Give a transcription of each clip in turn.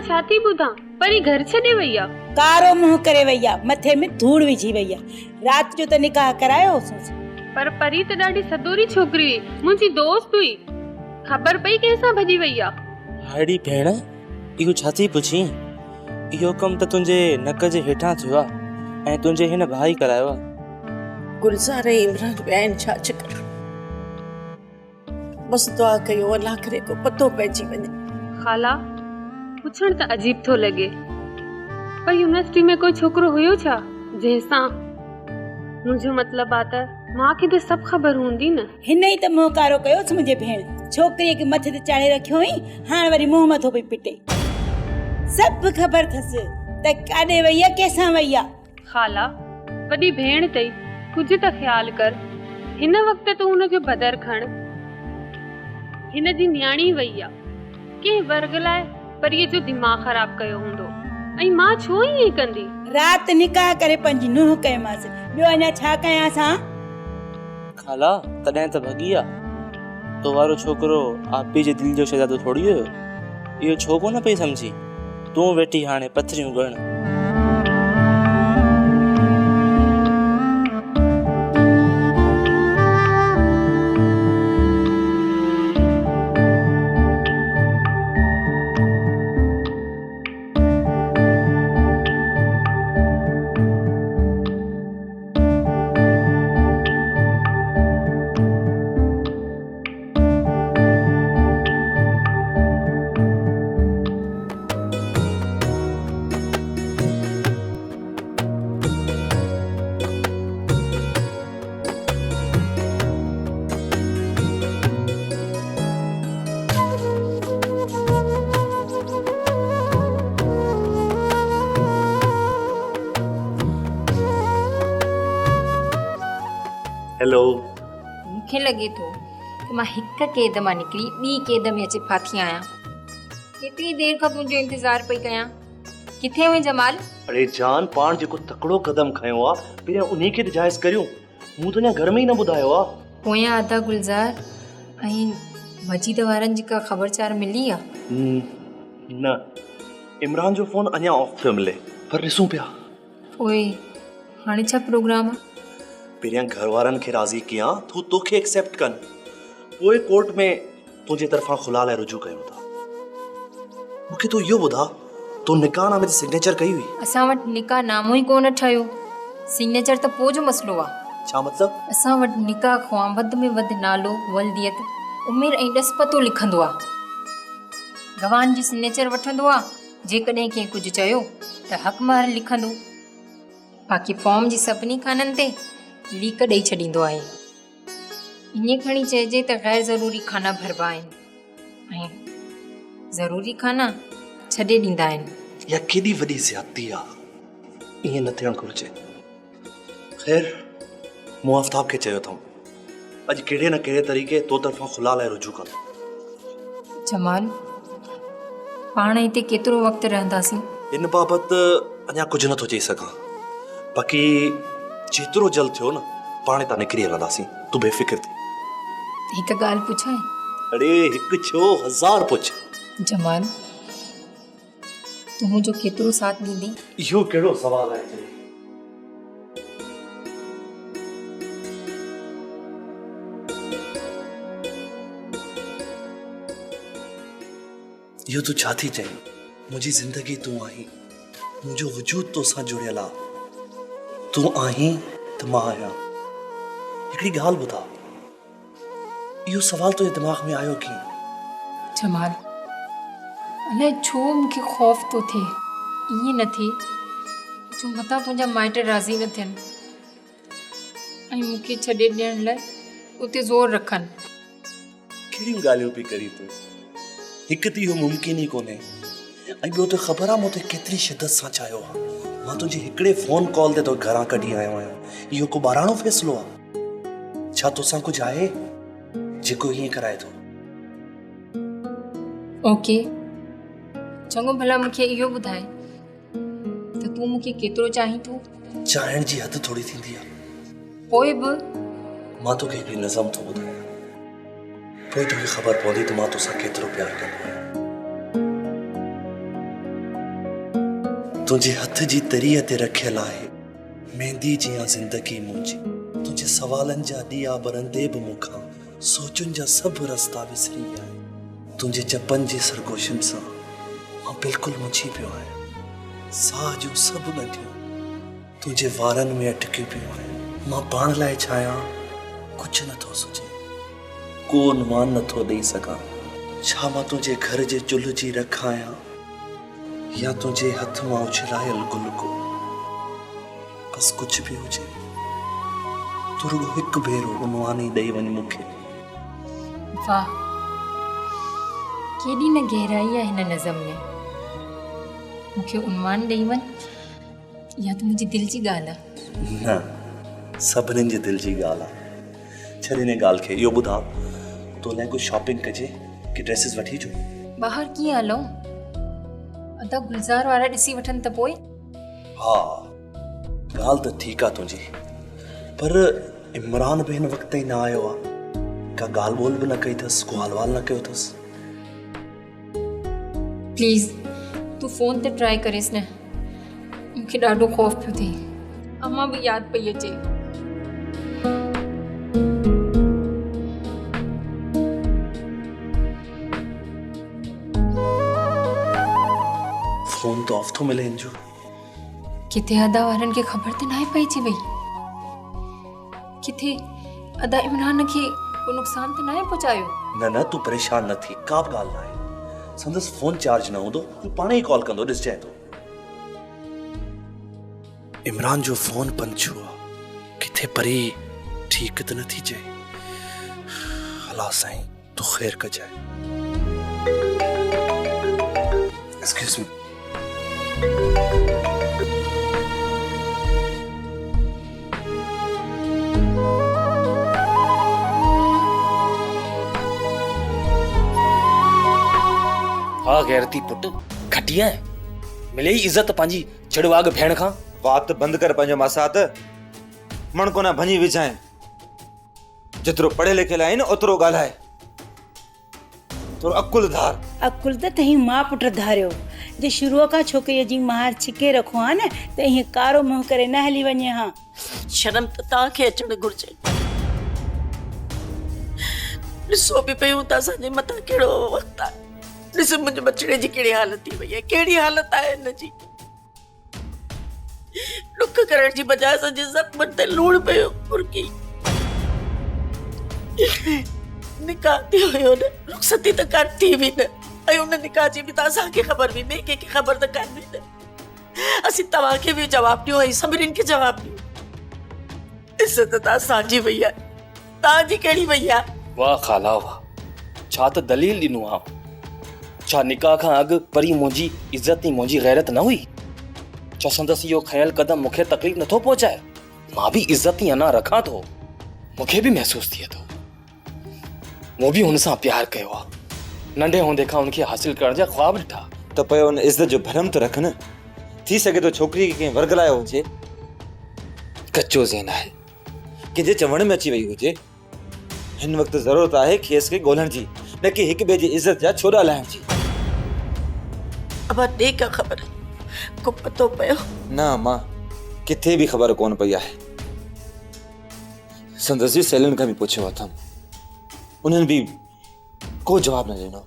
छाती बुधा परी घर छॾे वई आ। कारो मुंह करे वई आ, मथे में धूड़ विझी वई आ। रात जो त निकाह करायो होसि। पर परी त ॾाढी सदोरी छोकरी हुई, मुंहिंजी दोस्त हुई। खबर पई कंहिंसां भॼी वई आ। हाड़ी भेण, इहो छा थी पुछी? इहो कम त तुंहिंजे नक जे हेठां थियो आ ऐं तुंहिंजे हिन भाई करायो आ। गुलज़ार ऐं इमरान विया आहिनि छा चकर? बस दुआ कयो अल्लाह करे को पतो पइजी वञे। खाला, पुछण त अजीब थो लॻे, पर यूनिवर्सिटी में कोई छोकरो हुयो छा जंहिंसां? मुंहिंजो मतिलबु आ त मां खे त सभु ख़बर हूंदी न। हिन ई त मुंह कारो कयोसि मुंहिंजे भेण। छोकिरीअ खे मथे ते चाढ़े रखियो हुई, हाणे वरी मुंह मथो पई पिटे। सभु ख़बर अथसि त काॾे वई आहे, कंहिंसां वई आहे। खाला, वॾी भेण अथई, कुझु त ख़्यालु कर। हिन वक़्तु तूं हुनजो बदर खण। हिन जी न्याणी वई आहे कंहिं वर्ग लाइ, परीअ जो दिमाग़ ख़राब कयो हूंदो। ऐं मां छो ईअं कंदी? राति निकाह करे पंहिंजी नुंहुं कयोमांसि, ॿियो अञा छा कयां असां? खाला, तॾहिं त भॻी आ। तो वारो छोकरो आपी जे दिल जो शहजादो थोड़ी हुयो। इहो छो कोन पई समझी? तूं वेठी हाणे पथरियूं ॻण। हेलो। मूंखे लॻे थो कि मां हिक क़ैद मां निकिरी ॿी क़ैद में अची फाथी आहियां। केतिरी देरि खां तुंहिंजो इंतज़ारु पई कयां। किथे हुई जमाल? अरे जान, पाण जेको तकड़ो कदम खयो आ, पहिरियां उन्ही खे जाइज़ करियो। मूं त अञा घर में ई न ॿुधायो आ। पोयां आधा गुलज़ार ऐं मजीद वारनि जी का ख़बरचार मिली आ? न, इमरान जो फ़ोन अञा ऑफ पियो मिले, पर ॾिसूं पिया। पोइ हाणे छा प्रोग्राम आहे? पहिरियां घर वारनि खे राज़ी कयां, तोखे एक्सेप्ट कनि, पोइ कोर्ट में तुंहिंजे तरफ़ां खुला लाइ रुजू कयूं था। मूंखे तूं इहो ॿुधा, तो निकाह नामे ते सिग्नेचर कई हुई? असां वटि निकाह नामो ई कोन ठहियो। सिग्नेचर त पोइ जो मसलो आहे। छा मतलब? असां वटि निकाह खां वधि में वधि नालो, वल्दियत, उमिरि ऐं ॾस पतो लिखंदो आहे। गवान जी सिग्नेचर वठंदो आहे। जेकॾहिं कंहिं कुझु चयो त हक़ मार लिखंदो। बाक़ी फॉर्म जी सभिनी खाननि ते लीक ॾेई छॾींदो आहे। ईअं खणी चइजे त गैर ज़रूरी खाना भरबा आहिनि ऐं ज़रूरी खाना छॾे ॾींदा आहिनि। या केॾी वॾी ज़्यादती आहे, ईअं न थियणु घुरिजे। ख़ैर, मूं आफ्ताब खे चयो अथऊं अॼु कहिड़े न कहिड़े तरीक़े तो तरफ़ां खुला लाइ रुजू कंदो। जमाल, पाण हिते केतिरो वक़्तु रहंदासीं? इन बाबति अञा कुझु नथो चई सघां। बाक़ी जेतिरो जल्द थियो न, पाण हितां निकिरी हलंदासीं। तूं बेफ़िक्र थी। हिकु ॻाल्हि पुछां? अरे हिकु छो, 1000 पुछ। जमाल, तूं मुंहिंजो केतिरो साथ ॾींदी? इहो कहिड़ो सवाल आहे? इहो तूं छा थी चईं? मुंहिंजी ज़िंदगी तूं आहीं, मुंहिंजो वजूद तोसां जुड़ियल आहे। तूं आहीं त मां आहियां। हिकिड़ी ॻाल्हि ॿुधा, इहो सवाल तुंहिंजे दिमाग़ में आयो कीअं? जमाल, अलाए छो मूंखे ख़ौफ़ थो थिए। ईअं न थिए जो मतां तुंहिंजा माइट राज़ी न थियनि ऐं मूंखे छॾे ॾियण लाइ उते ज़ोर रखनि। कहिड़ियूं ॻाल्हियूं पई करी तूं? हिकु त इहो मुमकिन ई कोन्हे, ऐं ॿियो त ख़बर आहे मूं ते केतिरी शिदत सां चाहियो आहे। मां तुंहिंजे हिकिड़े फ़ोन कॉल ते तो घरां कढी आयो आहियां। इहो को ॿाराणो फ़ैसिलो आहे? छा तोसां कुझु आहे जेको ईअं कराए थो? ओके, चङो भला मूंखे इहो ॿुधाए त तूं मूंखे केतिरो चाहीं थो? चाहिण जी हद थोड़ी थींदी आहे। पोइ बि मां तोखे हिकिड़ी नज़म थो ॿुधायां, पोइ तोखे ख़बर पवंदी त मां तोसां केतिरो प्यार कंदो आहियां। तुझे हथ जी तरीअ ते रखियल आहे मेहंदी जियां ज़िंदगी मुंहिंजी। तुझे सवालनि जा ॾिया बरंदे बि मूंखां सोचुनि जा सभु रस्ता विसरी विया आहिनि। तुंहिंजे चपनि जी सरगोशियुनि सां मां बिल्कुलु मुंझी पियो आहियां। साह जूं सभु ॻंढियूं तुंहिंजे वारनि में अटकियूं पियूं आहिनि। मां पाण लाइ छायां कुझु नथो सुझे, को अनुमान नथो ॾेई सघां। छा मां तुंहिंजे घर जे चुल्ह जी रख आहियां या तुंहिंजे हथ मां उछलायल गुल को। बस कुझु बि हुजे, तू रुगो हिकु भेरो उनवान ई ॾेई वञ मूंखे। वाह, केॾी न गहराई आहे हिन नज़म में। मूंखे उनवान ॾेई वञ या त मुंहिंजी दिलि जी ॻाल्हि आहे? न, सभिनीनि जे दिलि जी ॻाल्हि आहे। छॾ हिन ॻाल्हि खे। इहो ॿुधां, तो लाइ कुझु शॉपिंग कजे कि ड्रेसिस वठी अचूं? ॿाहिरि कीअं हलूं? अदा गुलज़ार वारा ॾिसी वठनि त पोइ? हा, ॻाल्हि त ठीकु आहे तुंहिंजी, पर इमरान बि हिन वक़्त ताईं न आयो आहे। का ॻाल्हि ॿोल बि न कई अथसि, को हाल वाल न कयो अथसि। प्लीज़ तूं फ़ोन ते ट्राई करेसि न। मूंखे ॾाढो ख़ौफ़ पियो थिए। अम्मा बि यादि पई अचे। फ़ोन तो ऑफ थो मिले हिन जो। किथे अदा वारनि खे ख़बर त नाहे पइजी वई? किथे अदा इमरान खे को नुक़सान त नाहे पहुचायो? न न, तूं परेशान न थी, का बि ॻाल्हि न आहे। संदसि फ़ोन चार्ज न हूंदो, तूं पाण ई कॉल कंदो, ॾिसजांइ तो। इमरान जो फ़ोन पंछू आहे, किथे परी ठीकु त न थी चए। अला साईं तूं ख़ैर कजांइ। Excuse me. हाँ गैरती पुट, घटिया है मिले ई इज्जत पंहिंजी छड़वाग भेण खां। बात बंद कर पंहिंजो मासात। मण कोना भञी विझाए। जेतिरो पढ़े लिखियल आहिनि ओतिरो ॻाल्हाए। थोरो अकुल धार। अकुल त तहीं मां पुट धारियो। जे शुरूअ खां छोकिरीअ जी महार छिके रखो हा न त ईअं कारो मुंहुं करे न हली वञे हा। शर्म त तव्हांखे अचणु घुरिजे। ॾिसो बि पियूं त असांजे मथां कहिड़ो वक़्तु आहे। ॾिस मुंहिंजे बचड़े जी कहिड़ी हालत थी वई आहे, कहिड़ी हालत आहे हिन जी। ॾुख करण जी बजाय असांजे ज़ख़्मनि ते लूण पियो फुरकी। निकाह थियो हुयो न, रुख़सती त कान थी हुई न, ऐं उन निकाह जी बि त असांखे ख़बर हुई, ॿिए कंहिंखे ख़बर त कान हुई न। असीं तव्हांखे बि जवाबु ॾियो ऐं सभिनीनि खे जवाबु ॾियो। इज़त त असांजी वई आहे, तव्हांजी कहिड़ी वई आहे? वाह ख़ाला वाह, छा त दलील ॾिनो आहे। छा निकाह खां अॻु परी मुंहिंजी इज़त ऐं मुंहिंजी गैरत न हुई? छा संदसि इहो ख़याल क़दम मूंखे तकलीफ़ नथो पहुचाए? मां बि इज़त ई अञा रखां थो। मूंखे बि महसूसु थिए थो मूं बि हुन सां प्यार कयो आहे। नंढे हूंदे खां हुनखे हासिल करण जा ख़्वाब ॾिठा। त पियो उन इज़त जो भरम त रख न। थी सघे थो छोकिरी खे कंहिं वर्गलायो हुजे, कचो ज़हन आहे, कंहिंजे चवण में अची वई हुजे। हिन वक़्तु ज़रूरत आहे खेस खे ॻोल्हण जी, न कि हिक ॿिए जी इज़त जा छोड़ा लाहिण जी। अब ॾे का ख़बर को पतो पियो? न मां किथे बि ख़बर कोन पई आहे। संदसि जी सहेलियुनि खां बि पुछियो अथमि, उन्हनि बि को जवाबु न ॾिनो।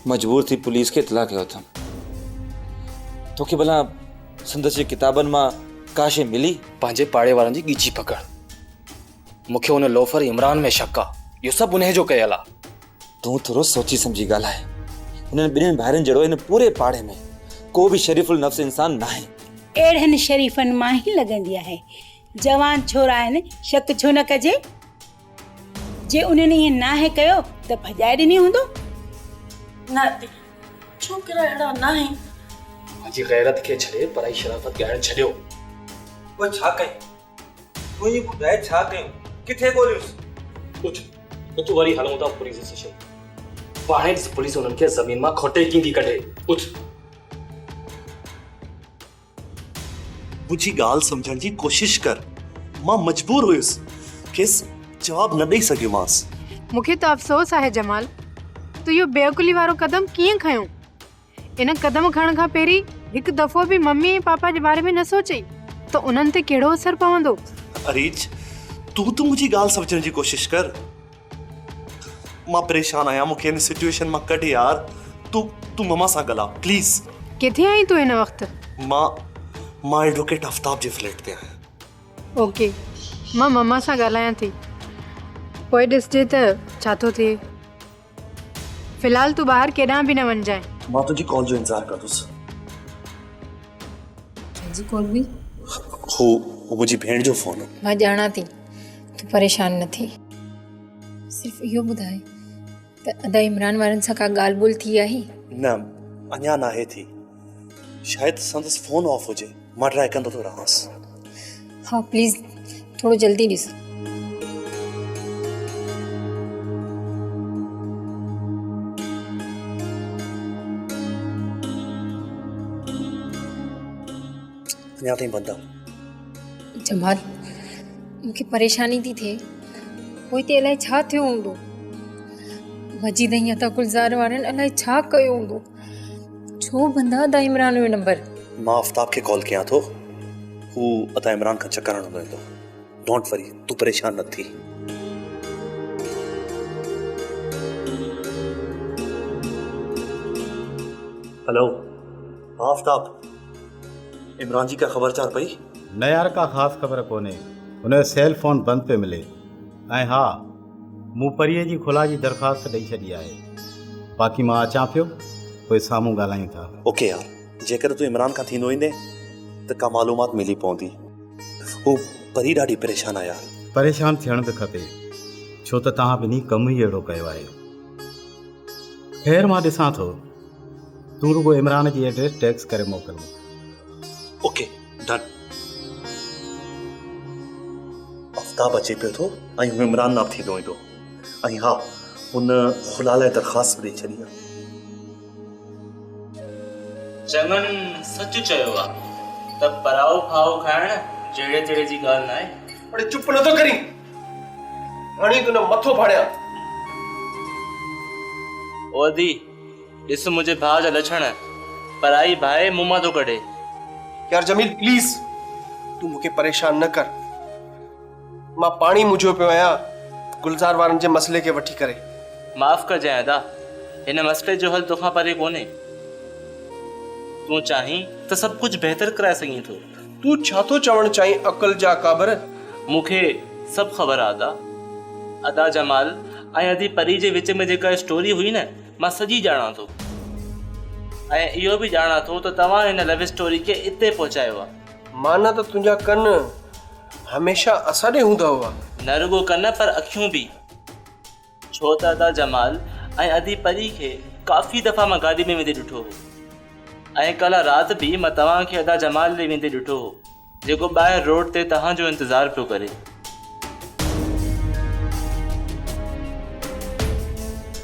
मजबूर थी पुलिस खे इतला कयो अथमि। तोखे भला संदसि जी किताबनि मां का शइ मिली? पंहिंजे पाड़े वारनि जी ॻिची पकड़। मूंखे हुन लोफर इमरान में शक आहे, इहो सभु उन जो कयल आहे। तूं थोरो सोची सम्झी ॻाल्हाए। उन्हनि ॿिन्हिनि भाइरनि जहिड़ो हिन पूरे पाड़े में को बि शरीफ़ुल नफ़्स इंसान नाहे। अहिड़नि शरीफ़नि मां ई लॻंदी आहे। जवान छोरा आहिनि, शक छो न कजे? जे उन्हनि ईअं नाहे कयो त भॼाए ॾिनी हूंदो। न छोकिरा अहिड़ा न आहिनि। पंहिंजी गैरत खे छॾे पराई शराफ़त ॻाइणु छॾियो। उहे छा कयूं? तूं ई ॿुधाए छा कयूं? किथे ॻोल्हियुसि? उठ वरी हलूं था पुलिस स्टेशन। पाणे पुलिस उन्हनि खे ज़मीन मां खोटे कींदी कढे। उठ। मुंहिंजी ॻाल्हि सम्झण जी कोशिश कर। मां मजबूर हुयुसि, खेसि जवाबु न ॾेई सघियोमांसि। मूंखे त अफ़सोस आहे जमाल, तूं इहो बेअकुली वारो क़दम कीअं खयो? इन क़दम खणण खां पहिरीं हिकु दफ़ो बि मम्मी ऐं पापा जे बारे में न सोचई त उन्हनि ते कहिड़ो असरु पवंदो। अरीज तूं त मुंहिंजी ॻाल्हि सम्झण जी कोशिश कर। मां परेशान आहियां, मूंखे हिन सिचुएशन मां कढ यार। तूं मम्मा सां ॻाल्हा प्लीज़। किथे आई तूं हिन वक़्तु? मां एडवोकेट आफ्ताब जे फ्लैट ते आहियां। ओके, मां मम्मा सां ॻाल्हायां थी, पोइ ॾिसजे त छा थो थिए। फ़िलहाल तूं ॿाहिरि केॾांहुं बि न वञजांइ। मां तुंहिंजी कॉल जो इंतज़ारु कंदुसि। जी कॉल हुई? हू मुंहिंजी भेण जो फ़ोन हो। मां ॼाणां थी तूं परेशान न थी। सिर्फ़ु इहो ॿुधाए त अदा इमरान वारनि सां का ॻाल्हि ॿोल थी आहे? न, अञा नाहे थी। शायदि संदसि फ़ोन ऑफ हुजे। मां ट्राई कंदो थो रहांसि। हाँ प्लीज़ थोरो जल्दी ॾिस। अञा ताईं बंदि आहे। जमाल, मूंखे परेशानी थी थिए। पोइ ते अलाए छा थियो हूंदो। मजीद या त गुलज़ार वारनि अलाए छा कयो हूंदो। छो बंदि आहे अदा इमरान जो नंबर? मां आफ्ताब खे कॉल कयां थो। हू अदा इमरान खां चकर हणंदो वेंदो। डोंट वरी, तूं परेशान न थी। हेलो आफ्ताब, इमरान जी का ख़बरचार पई? न यार, का ख़ासि ख़बर कोन्हे। हुनजो सेल फोन बंदि पियो मिले। ऐं हा, मूं परीअ जी खुला जी दरख़्वास्त ॾेई छॾी आहे। बाक़ी मां अचां पियो, पोइ साम्हूं ॻाल्हायूं था। ओके यार, जेकर तूं इमरान खां थींदो ईंदे त का मालूमात मिली पवंदी। हू परी ॾाढी परेशान आहे यार। परेशान थियण बि खपे, छो त तव्हां ॿिन्ही कमु ई अहिड़ो कयो आहे। ख़ैर, मां ॾिसां थो। तूं रुगो इमरान जी एड्रेस टेक्स करे मोकिल। Okay done. आफ्ताब अचे पियो थो ऐं हू इमरान नाम थींदो ईंदो। ऐं हा, हुन खुला लाइ दरख़्वास्त ॾेई छॾी आहे। चङनि सच चयो आहे त पराओ खाओ खाइण जहिड़े तहिड़े जी ॻाल्हि न आहे। अरे चुप नथो करी, हाणे तूं न मथो फाड़िया। ओ दी, ॾिस मुंहिंजे भाउ जा लछण। पराई भाए मुंहुं मां थो कढे। यार जमील प्लीज, तूं मूंखे परेशान न कर। मां पाणी मुझो पियो आहियां गुलज़ार वारनि जे मसइले खे वठी करे। माफ़ कजांइ अदा, हिन मसइले जो हल तोखां परे कोन्हे। तूं चाहीं त सभु कुझु बहितर कराए सघीं थो। तूं छा थो चवणु चाहीं अक़ल जा काबर? मूंखे सभु ख़बर आहे अदा। अदा जमाल ऐं अदी परी जे विच में जेका स्टोरी हुई न, मां सॼी ॼाणां थो। ऐं इहो बि ॼाणां थो त तव्हां हिन लव स्टोरी खे इते पहुचायो आहे। माना त तुंहिंजा कन हमेशा असां ॾे हूंदा हुआ। न रुगो कन पर अखियूं बि। छो त अदा जमाल ऐं अदी परी खे काफ़ी दफ़ा मां गाॾी में वेंदे ॾिठो हो। ऐं कल्ह राति बि मां तव्हांखे अदा जमाल ॾे वेंदे ॾिठो हो, जेको ॿाहिरि रोड ते तव्हांजो इंतज़ारु पियो करे।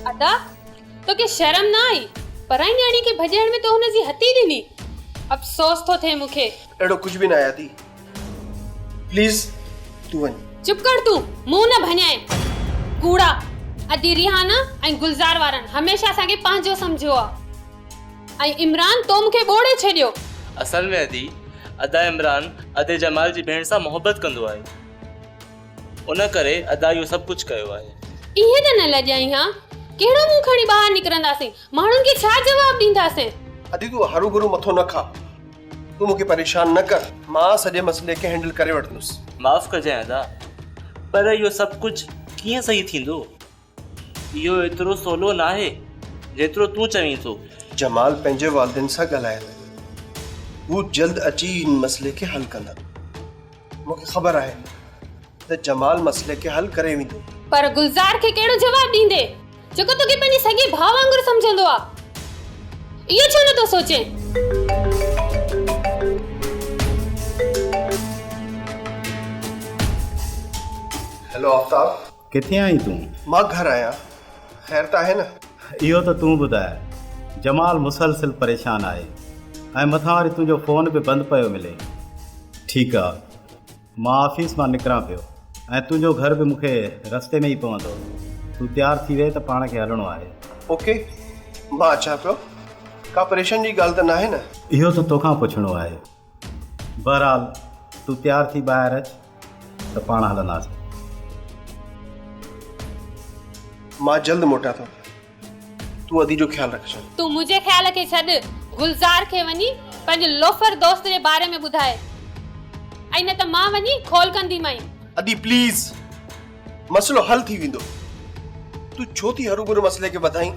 अदा, तोखे शर्म न आई? पराई न्याणी खे भॼण में तो हुनजी हथी ॾिनी। अफ़सोस थो थिए मूंखे। अहिड़ो कुझु बि न आहे थी। प्लीज तूं वञ। चुप कर तूं, मुंहुं न भञाए। कूड़ा अदी रिहाना ऐं गुलज़ार वारनि हमेशा असांखे पंहिंजो सम्झो आहे। ऐं इमरान तो मूंखे ॿोड़े छॾियो। असल में अदी, अदा इमरान अदे जमाल जी भेण सां मोहबत कंदो आहे। उन करे अदा इहो सभु कुझु कयो आहे। इहे त न लॼाई। हा, कहिड़ो मुंहुं खणी ॿाहिरि निकिरंदासीं? माण्हुनि खे छा जवाबु ॾींदासीं? अदी तूं हरू भरू मथो न खा। तूं मूंखे परेशान न कर। मां सॼे मसइले खे हैंडल करे वठंदुसि। माफ़ कजांइ अदा, पर इहो सभु कुझु कीअं सही थींदो? इहो एतिरो सवलो न आहे जेतिरो तूं चवीं थो। जमाल पंहिंजे वालिदिन सां ॻाल्हाए हू जल्द अची इन मसइले खे हल कंदा। मूंखे ख़बर आहे त जमाल मसइले खे हल करे वेंदो। पर गुलज़ार खे कहिड़ो जवाबु ॾींदे जेको तोखे पंहिंजे सॻे भाउ वांगुरु सम्झंदो आहे? इहो छो नथो सोचे? हेलो आफ्ताब, किथे आई तूं? मां घर आहियां। ख़ैर त आहे न? इहो त तूं ॿुधाए। जमाल मुसलसिल परेशान आहे ऐं मथां वरी तुंहिंजो फ़ोन बि बंदि पियो मिले। ठीकु आहे, मां ऑफिस मां निकिरां पियो ऐं तुंहिंजो घर बि मूंखे रस्ते में ई पवंदो। तूं तयारु थी वए त पाण खे हलणो आहे। ओके, मां अचां पियो। का परेशान जी ॻाल्हि त न आहे न? इहो त तोखां पुछणो आहे। बहरहाल तूं तयार थी ॿाहिरि अच त पाण हलंदासीं। मां जल्द मोटा थो। तूं अदी जो ख्याल रख। तू मुझे ख्याल के छॾ, गुलजार खे वञी पंहिंजे लोफर दोस्त जे बारे में ॿुधाए, ऐं न त मां वञी खोल कंदी माई। अदी प्लीज, मसलो हल थी वेंदो। तू छो थी हरू भरू मसले के वधाई?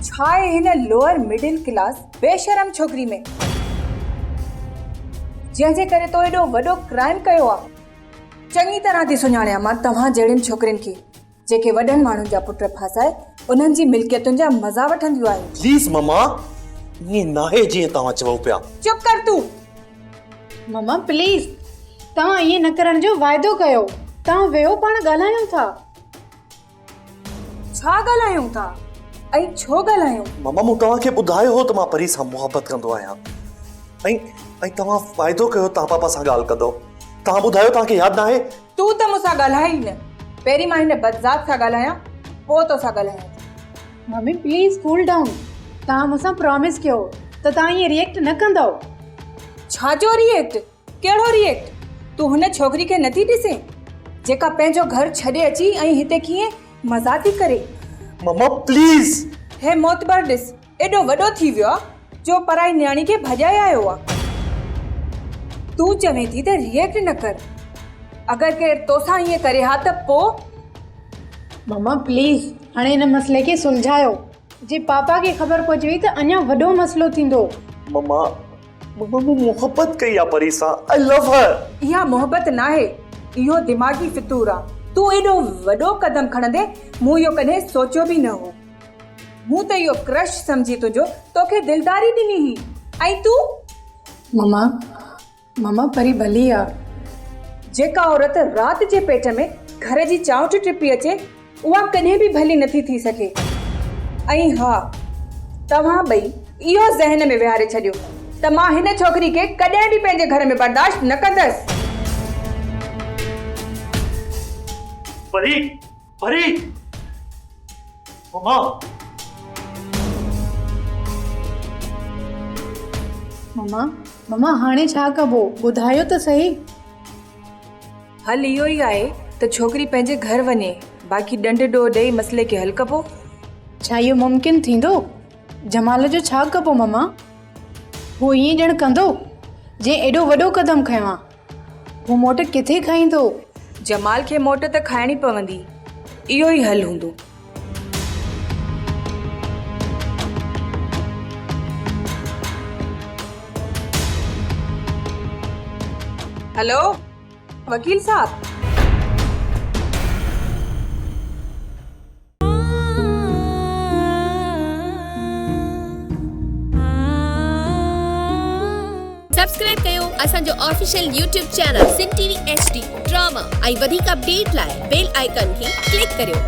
छा आहे हिन लोअर मिडिल क्लास बेशरम छोकिरी में, जंहिंजे करे तो एॾो वॾो क्राइम कयो आहे? चङी तरह थी सुञाणिया मां तव्हां जहिड़ियुनि छोकिरियुनि खे जेके वॾनि माण्हुनि जा पुट फासाए उन्हनि जी मिल्कियतुनि जा मज़ा वठंदियूं आहिनि। प्लीज ममा, ईअं नाहे जीअं तव्हां चओ पिया। चुप कर तूं। मम्मा प्लीज़ तव्हां ईअं न करण जो वाइदो कयो। तव्हां वेहो, पाण ॻाल्हायूं था। छा ॻाल्हायूं था ऐं छो ॻाल्हायूं? ममा, मूं तव्हांखे ॿुधायो हो त मां परी सां मुहबत कंदो आहियां, ऐं तव्हां फ़ाइदो कयो तव्हां पापा सां ॻाल्हि कंदो। तव्हां ॿुधायो, तव्हांखे यादि न आहे? तूं त मूंसां ॻाल्हाई न। पहिरीं मां हिन बदज़ात सां ॻाल्हायां, पोइ तोसां ॻाल्हायां। Mummy please cool down. तव्हां मूंसां प्रॉमिस कयो त तव्हां ईअं रिएक्ट न कंदव। छा जो रिएक्ट? कहिड़ो रिएक्ट? तूं हुन छोकिरी खे नथी ॾिसे जेका पंहिंजो घर छॾे अची ऐं हिते कीअं मज़ा थी करे? ममा प्लीज। हे मोतबर ॾिस, एॾो वॾो थी वियो आहे जो पराई न्याणी खे भॼाए आयो आहे। तूं चवें थी त रिएक्ट न कर। अगरि केरु तोसां ईअं करे हा त पोइ? मम्मा प्लीज़ हाणे हिन मसइले खे सुलझायो। जे पापा खे ख़बर पइजी वई त अञा वॾो मसइलो थींदो। ममा, मूं मोहबत कई आहे परी सां। आई लव हर। इहा मोहबत न आहे, इहो दिमाग़ी फितूर आहे। तूं एॾो वॾो कदम खणंदे मूं इहो कॾहिं सोचियो बि न हो। मूं त इहो क्रश समझी तुंहिंजो तोखे दिलदारी ॾिनी हुई, ऐं तूं? मम्मा परी भली आहे। जेका औरत राति जे पेट में घर जी चांवट टिपी अचे उहा कॾहिं बि भली नथी थी सघे। ऐं हा, तव्हां ॿई इहो ज़हन में विहारे छॾियो त मां हिन छोकिरी खे कॾहिं बि पंहिंजे घर में बर्दाश्त न कंदसि। परी, परी, ममा। मम्मा हाणे छा कबो, ॿुधायो त सही। हल इहो ई आहे त छोकिरी पंहिंजे घर वञे, बाक़ी ॾंड ॾोह ॾेई मसइले खे हल कबो। छा इहो मुमकिन थींदो? जमाल जो छा कबो मम्मा? हू ईअं ॼण कंदो जे एॾो वॾो कदम खयो आहे। हू मोट किथे खाईंदो? जमाल खे मोट त खाइणी पवंदी, इहो ई हल हूंदो। हेलो वकील साहब। सब्सक्राइब कयो असांजो ऑफिशियल यूट्यूब चैनल सिन टीवी HD ड्रामा ऐं वधीक अपडेट लाइ बेल आइकन खे क्लिक करियो।